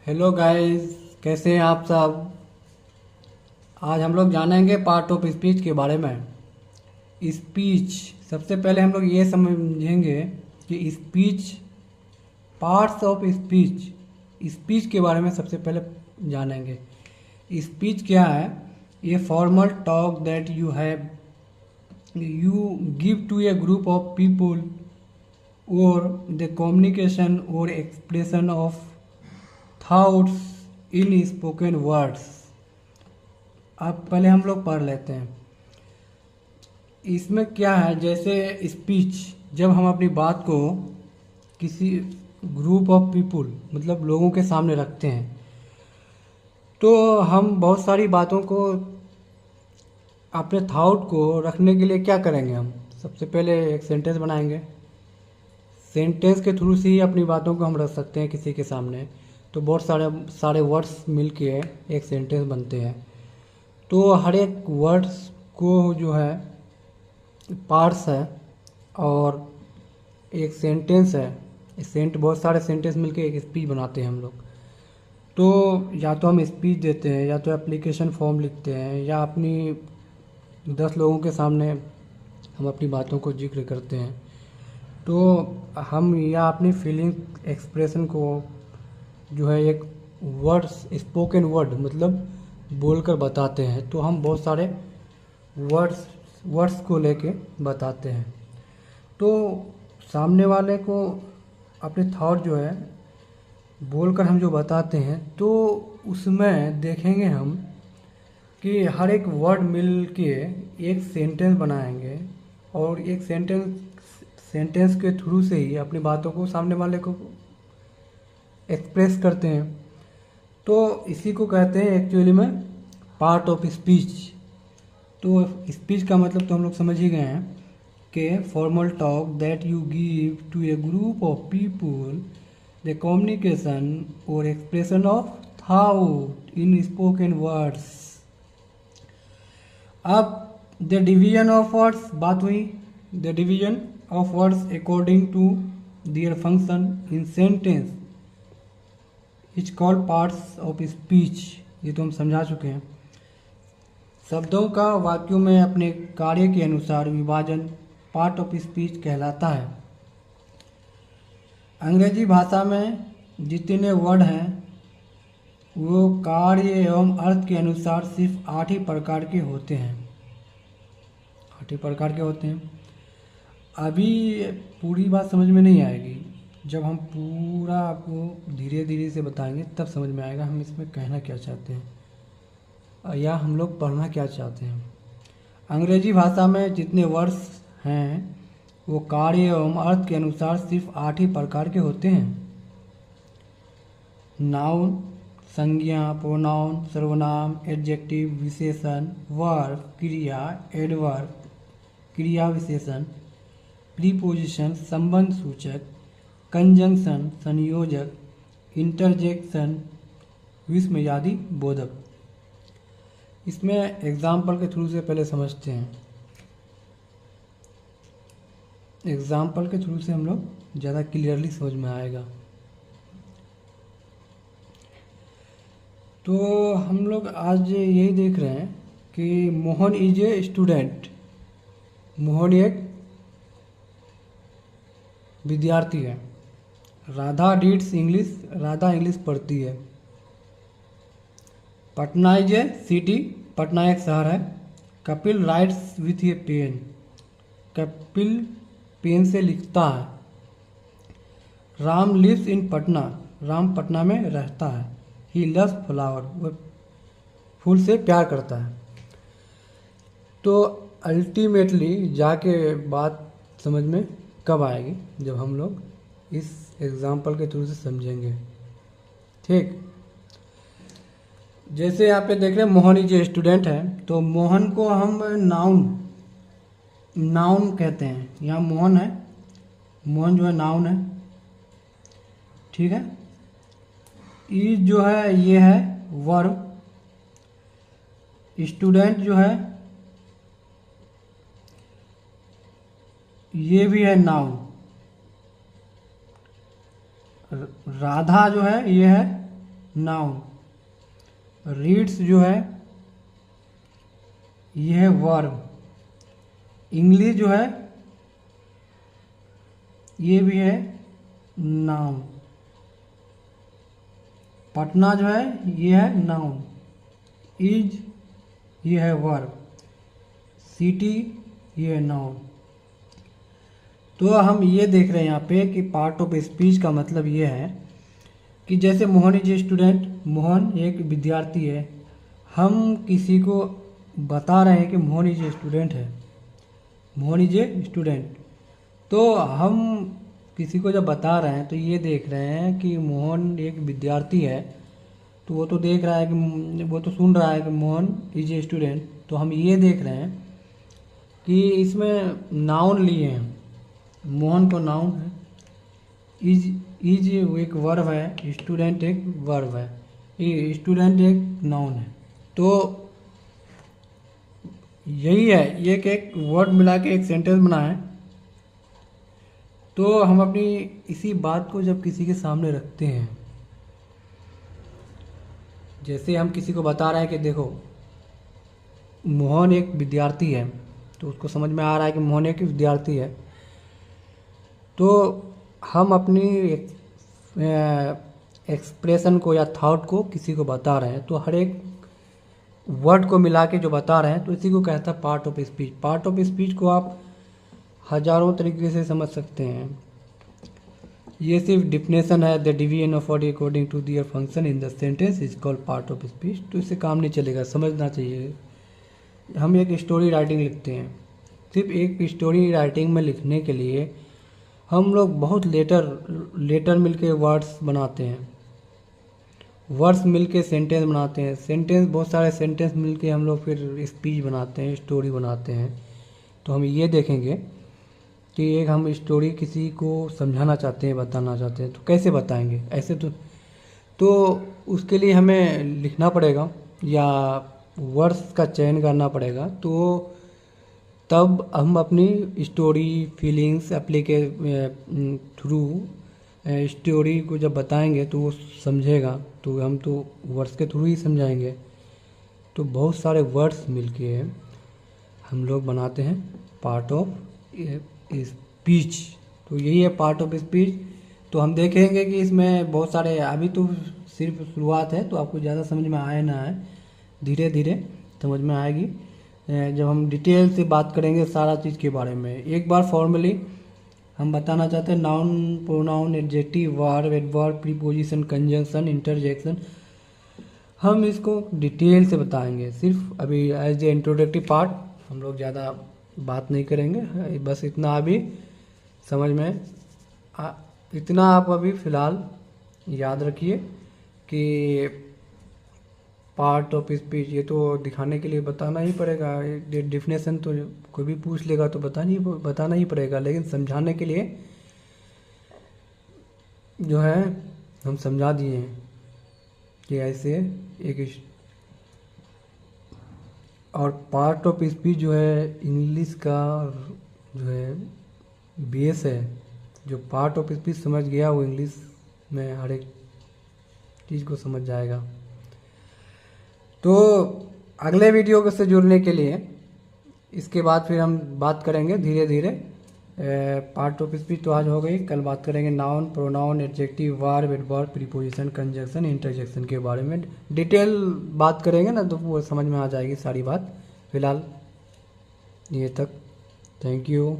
Hello guys, कैसे हैं आप सब। आज हम लोग जानेंगे पार्ट ऑफ स्पीच के बारे में। स्पीच, सबसे पहले हम लोग ये समझेंगे कि speech, parts of speech, speech के बारे में सबसे पहले जानेंगे। स्पीच क्या है? ये formal talk that you give to a group of people और द कम्युनिकेशन और expression of thoughts in spoken words. अब पहले हम लोग पढ़ लेते हैं। इसमें क्या है, जैसे स्पीच, जब हम अपनी बात को किसी ग्रुप ऑफ पीपुल मतलब लोगों के सामने रखते हैं, तो हम बहुत सारी बातों को, अपने थॉट को रखने के लिए क्या करेंगे। हम सबसे पहले एक सेंटेंस बनाएंगे। सेंटेंस के थ्रू से ही अपनी बातों को हम रख सकते हैं किसी के सामने। तो बहुत सारे सारे वर्ड्स मिलके एक सेंटेंस बनते हैं। तो हर एक वर्ड्स को जो है पार्ट्स है और एक सेंटेंस है। बहुत सारे सेंटेंस मिलके एक स्पीच बनाते हैं हम लोग। तो या तो हम स्पीच देते हैं, या तो एप्लीकेशन फॉर्म लिखते हैं, या अपनी 10 लोगों के सामने हम अपनी बातों को जिक्र करते हैं। तो हम या अपनी फीलिंग एक्सप्रेशन को जो है एक वर्ड्स, स्पोकन वर्ड मतलब बोलकर बताते हैं। तो हम बहुत सारे वर्ड्स को लेके बताते हैं। तो सामने वाले को अपने थॉट जो है बोलकर हम जो बताते हैं, तो उसमें देखेंगे हम कि हर एक वर्ड मिल के एक सेंटेंस बनाएंगे, और एक सेंटेंस के थ्रू से ही अपनी बातों को सामने वाले को एक्सप्रेस करते हैं। तो इसी को कहते हैं एक्चुअली में पार्ट ऑफ स्पीच। तो स्पीच का मतलब तो हम लोग समझ ही गए हैं कि formal talk that you give to a group of people, the communication और expression of thought in spoken words. अब द डिवीजन ऑफ वर्ड्स बात हुई। The division of words according to their function in sentence is called parts of speech. ये तो हम समझा चुके हैं। शब्दों का वाक्यों में अपने कार्य के अनुसार विभाजन पार्ट ऑफ स्पीच कहलाता है। अंग्रेजी भाषा में जितने वर्ड हैं वो कार्य एवं अर्थ के अनुसार सिर्फ 8 ही प्रकार के होते हैं। 8 ही प्रकार के होते हैं। अभी पूरी बात समझ में नहीं आएगी, जब हम पूरा आपको धीरे धीरे से बताएंगे तब समझ में आएगा हम इसमें कहना क्या चाहते हैं या हम लोग पढ़ना क्या चाहते हैं। अंग्रेजी भाषा में जितने वर्ड्स हैं वो कार्य एवं अर्थ के अनुसार सिर्फ 8 ही प्रकार के होते हैं। नाउन, संज्ञा, प्रोनाउन, सर्वनाम, एडजेक्टिव, विशेषण, वर्ब, क्रिया, एडवर्ब, क्रिया विशेषण, प्रीपोजिशन, संबंध सूचक, कंजंक्शन, संयोजक, इंटरजेक्शन, विस्मयादि बोधक। इसमें एग्जाम्पल के थ्रू से पहले समझते हैं। एग्जाम्पल के थ्रू से हम लोग ज़्यादा क्लियरली समझ में आएगा। तो हम लोग आज यही देख रहे हैं कि Mohan is a student. Mohan एक विद्यार्थी है। Radha reads English, Radha English पढ़ती है। Patna is a city, Patna एक शहर है। Kapil writes with a pen, Kapil pen से लिखता है। राम लिव्स इन पटना, राम पटना में रहता है। ही लव्स फ्लावर, वह फूल से प्यार करता है। तो अल्टीमेटली जाके बात समझ में कब आएगी, जब हम लोग इस एग्जाम्पल के थ्रू से समझेंगे। ठीक, जैसे यहाँ पे देख रहे हैं मोहन इज ए स्टूडेंट है, तो मोहन को हम नाउन कहते हैं। यहाँ मोहन है, मोहन जो है नाउन है। ठीक है। इज जो है ये है वर्ब। स्टूडेंट जो है ये भी है नाउन। राधा जो है ये है नाउन। रीड्स जो है ये है वर्ब। इंग्लिश जो है ये भी है नाउन। पटना जो है ये है नाउन। इज ये है वर्ब। सिटी ये है नाउन। तो हम ये देख रहे हैं यहाँ पे कि पार्ट ऑफ स्पीच का मतलब ये है कि जैसे Mohan is a student, Mohan एक विद्यार्थी है। हम किसी को बता रहे हैं कि मोहन इज ए स्टूडेंट है, मोहन इज ए स्टूडेंट। तो हम किसी को जब बता रहे हैं तो ये देख रहे हैं कि मोहन एक विद्यार्थी है, तो वो तो देख रहा है कि वो तो सुन रहा है कि मोहन इज ए स्टूडेंट। तो हम ये देख रहे हैं कि इसमें नाउन लिए हैं, मोहन तो नाउन है, इज एक वर्ब है, स्टूडेंट एक वर्ब है, ये स्टूडेंट एक नाउन है। तो यही है, ये एक वर्ड मिला के एक सेंटेंस बना है। तो हम अपनी इसी बात को जब किसी के सामने रखते हैं, जैसे हम किसी को बता रहे हैं कि देखो मोहन एक विद्यार्थी है, तो उसको समझ में आ रहा है कि मोहन एक विद्यार्थी है। तो हम अपनी एक्सप्रेशन को या थॉट को किसी को बता रहे हैं, तो हर एक वर्ड को मिला के जो बता रहे हैं, तो इसी को कहता है part of speech. Part of speech को आप हजारों तरीके से समझ सकते हैं। ये सिर्फ डिफिनेशन है, the division of word according to their function in the sentence is called part of speech. तो इससे काम नहीं चलेगा, समझना चाहिए। हम एक स्टोरी राइटिंग लिखते हैं, सिर्फ एक स्टोरी राइटिंग में लिखने के लिए हम लोग बहुत लेटर मिलके वर्ड्स बनाते हैं, वर्ड्स मिलके सेंटेंस बनाते हैं, सेंटेंस बहुत सारे सेंटेंस मिलके हम लोग फिर स्पीच बनाते हैं, स्टोरी बनाते हैं। तो हम ये देखेंगे कि एक हम स्टोरी किसी को समझाना चाहते हैं, बताना चाहते हैं, तो कैसे बताएंगे? ऐसे तो उसके लिए हमें लिखना पड़ेगा या वर्ड्स का चयन करना पड़ेगा। तो तब हम अपनी स्टोरी फीलिंग्स के थ्रू स्टोरी को जब बताएंगे तो वो समझेगा। तो हम तो वर्ड्स के थ्रू ही समझाएंगे। तो बहुत सारे वर्ड्स मिलके हम लोग बनाते हैं पार्ट ऑफ स्पीच। तो यही है पार्ट ऑफ स्पीच। तो हम देखेंगे कि इसमें बहुत सारे, अभी तो सिर्फ शुरुआत है, तो आपको ज़्यादा समझ में आए ना आए, धीरे धीरे समझ में आएगी जब हम डिटेल से बात करेंगे सारा चीज़ के बारे में। एक बार फॉर्मली हम बताना चाहते हैं noun, pronoun, adjective, verb, adverb, preposition, conjunction, interjection, हम इसको डिटेल से बताएंगे। सिर्फ अभी एज ए इंट्रोडक्टिव पार्ट हम लोग ज़्यादा बात नहीं करेंगे, बस इतना अभी समझ में इतना आप अभी फ़िलहाल याद रखिए कि पार्ट ऑफ स्पीच, ये तो दिखाने के लिए बताना ही पड़ेगा। डिफिनेशन तो कोई भी पूछ लेगा तो बताना ही पड़ेगा, लेकिन समझाने के लिए जो है हम समझा दिए हैं कि ऐसे एक। और पार्ट ऑफ स्पीच जो है इंग्लिश का जो है बेस है। जो पार्ट ऑफ स्पीच समझ गया वो इंग्लिश में हर एक चीज़ को समझ जाएगा। तो अगले वीडियो से जुड़ने के लिए इसके बाद फिर हम बात करेंगे धीरे धीरे। पार्ट ऑफ स्पीच तो आज हो गई, कल बात करेंगे noun, pronoun, adjective, verb, adverb, preposition, conjunction, interjection के बारे में डिटेल बात करेंगे ना, तो वो समझ में आ जाएगी सारी बात। फिलहाल ये तक, थैंक यू।